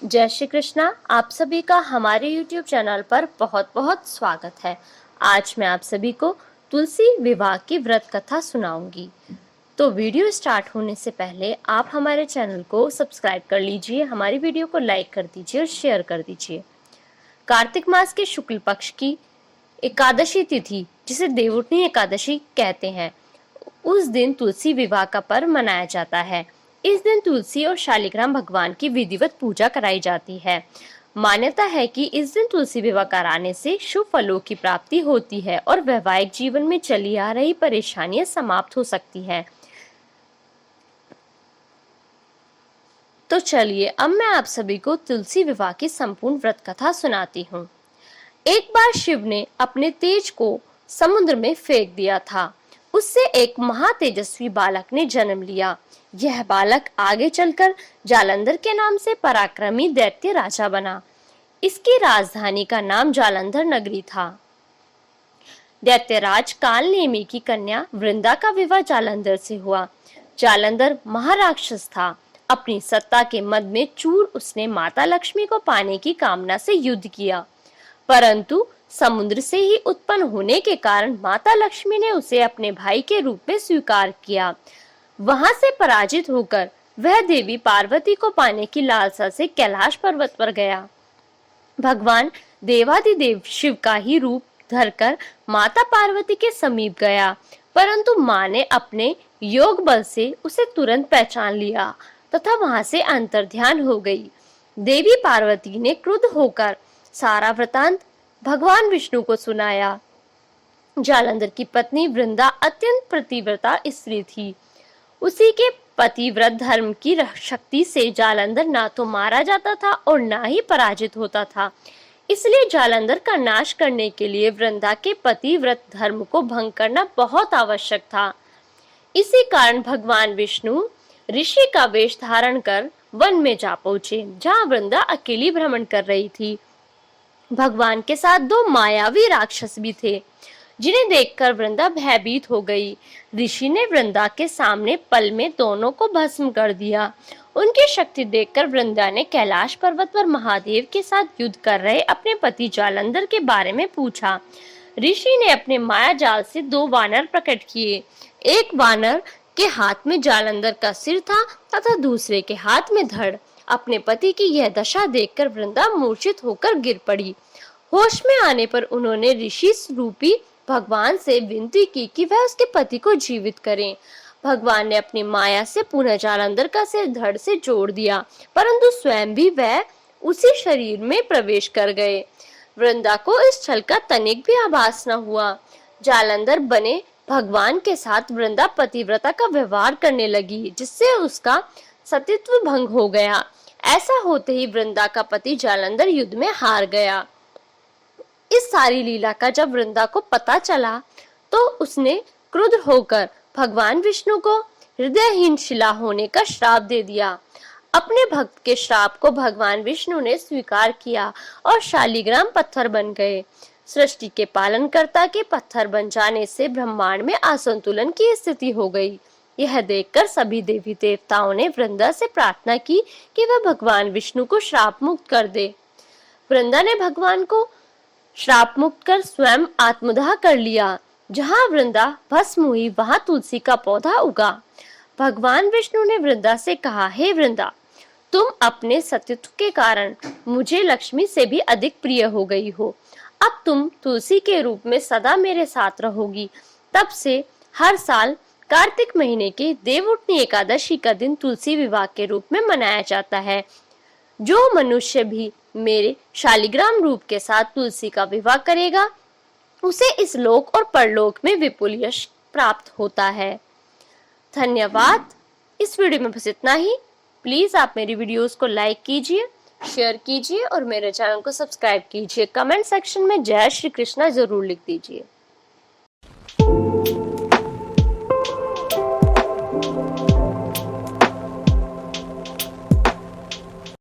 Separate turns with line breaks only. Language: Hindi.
जय श्री कृष्णा। आप सभी का हमारे YouTube चैनल पर बहुत बहुत स्वागत है। आज मैं आप सभी को तुलसी विवाह की व्रत कथा सुनाऊंगी। तो वीडियो स्टार्ट होने से पहले आप हमारे चैनल को सब्सक्राइब कर लीजिए, हमारी वीडियो को लाइक कर दीजिए और शेयर कर दीजिए। कार्तिक मास के शुक्ल पक्ष की एकादशी तिथि, जिसे देवउठनी एकादशी कहते हैं, उस दिन तुलसी विवाह का पर्व मनाया जाता है। इस दिन तुलसी और शालिग्राम भगवान की विधिवत पूजा कराई जाती है। मान्यता है कि इस दिन तुलसी विवाह कराने से शुभ फलों की प्राप्ति होती है और वैवाहिक जीवन में चली आ रही परेशानियां समाप्त हो सकती हैं। तो चलिए अब मैं आप सभी को तुलसी विवाह की संपूर्ण व्रत कथा सुनाती हूँ। एक बार शिव ने अपने तेज को समुद्र में फेंक दिया था। उससे एक महातेजस्वी बालक ने जन्म लिया। यह बालक आगे चलकर जालंधर के नाम से पराक्रमी दैत्य राजा बना। इसकी राजधानी का नाम जालंधर नगरी था। दैत्यराज कालनेमी की कन्या वृंदा का विवाह जालंधर से हुआ। जालंधर महाराक्षस था। अपनी सत्ता के मद में चूर उसने माता लक्ष्मी को पाने की कामना से युद्ध किया, परंतु समुद्र से ही उत्पन्न होने के कारण माता लक्ष्मी ने उसे अपने भाई के रूप में स्वीकार किया। वहां से पराजित होकर वह देवी पार्वती को पाने की लालसा से कैलाश पर्वत पर गया। भगवान देवादिदेव शिव का ही रूप धरकर माता पार्वती के समीप गया, परंतु मां ने अपने योग बल से उसे तुरंत पहचान लिया तथा वहां से अंतर्ध्यान हो गई। देवी पार्वती ने क्रुद्ध होकर सारा वृतांत भगवान विष्णु को सुनाया। जालंधर की पत्नी वृंदा अत्यंत पतिव्रता स्त्री थी। उसी के पतिव्रत धर्म की शक्ति से जालंधर ना तो मारा जाता था और ना ही पराजित होता था। इसलिए जालंधर का नाश करने के लिए वृंदा के पतिव्रत धर्म को भंग करना बहुत आवश्यक था। इसी कारण भगवान विष्णु ऋषि का वेश धारण कर वन में जा पहुंचे, जहाँ वृंदा अकेली भ्रमण कर रही थी। भगवान के साथ दो मायावी राक्षस भी थे, जिन्हें देखकर वृंदा भयभीत हो गई। ऋषि ने वृंदा के सामने पल में दोनों को भस्म कर दिया। उनकी शक्ति देखकर वृंदा ने कैलाश पर्वत पर महादेव के साथ युद्ध कर रहे अपने पति जालंधर के बारे में पूछा। ऋषि ने अपने माया जाल से दो वानर प्रकट किए। एक वानर के हाथ में जालंधर का सिर था तथा दूसरे के हाथ में धड़। अपने पति की यह दशा देखकर वृंदा मूर्छित होकर गिर पड़ी। होश में आने पर उन्होंने ऋषि रूपी भगवान से विनती की कि वह उसके पति को जीवित करें। भगवान ने अपनी माया से पुनः जालंधर का सिर धड़ से जोड़ दिया, परंतु स्वयं भी वह उसी शरीर में प्रवेश कर गए। वृंदा को इस छल का तनिक भी आभास न हुआ। जालंधर बने भगवान के साथ वृंदा पतिव्रता का व्यवहार करने लगी, जिससे उसका सतीत्व भंग हो गया। ऐसा होते ही वृंदा का पति जालंधर युद्ध में हार गया। इस सारी लीला का जब वृंदा को पता चला तो उसने क्रुद्ध होकर भगवान विष्णु को हृदयहीन शिला होने का श्राप दे दिया। अपने भक्त के श्राप को भगवान विष्णु ने स्वीकार किया और शालिग्राम पत्थर बन गए। सृष्टि के पालनकर्ता के पत्थर बन जाने से ब्रह्मांड में असंतुलन की स्थिति हो गई। यह देखकर सभी देवी देवताओं ने वृंदा से प्रार्थना की कि वह भगवान विष्णु को श्राप मुक्त कर दे। वृंदा ने भगवान को श्राप मुक्त कर स्वयं आत्मदाह कर लिया। जहाँ वृंदा भस्म हुई वहाँ तुलसी का पौधा उगा। भगवान विष्णु ने वृंदा से कहा, हे वृंदा, तुम अपने सतीत्व के कारण मुझे लक्ष्मी से भी अधिक प्रिय हो गई हो। अब तुम तुलसी के रूप में सदा मेरे साथ रहोगी। तब से हर साल कार्तिक महीने के देवउठनी एकादशी का दिन तुलसी विवाह के रूप में मनाया जाता है। जो मनुष्य भी मेरे शालिग्राम रूप के साथ तुलसी का विवाह करेगा, उसे इस लोक और परलोक में विपुल यश प्राप्त होता है। धन्यवाद। इस वीडियो में बस इतना ही। प्लीज आप मेरी वीडियोस को लाइक कीजिए, शेयर कीजिए और मेरे चैनल को सब्सक्राइब कीजिए। कमेंट सेक्शन में जय श्री कृष्णा जरूर लिख दीजिए।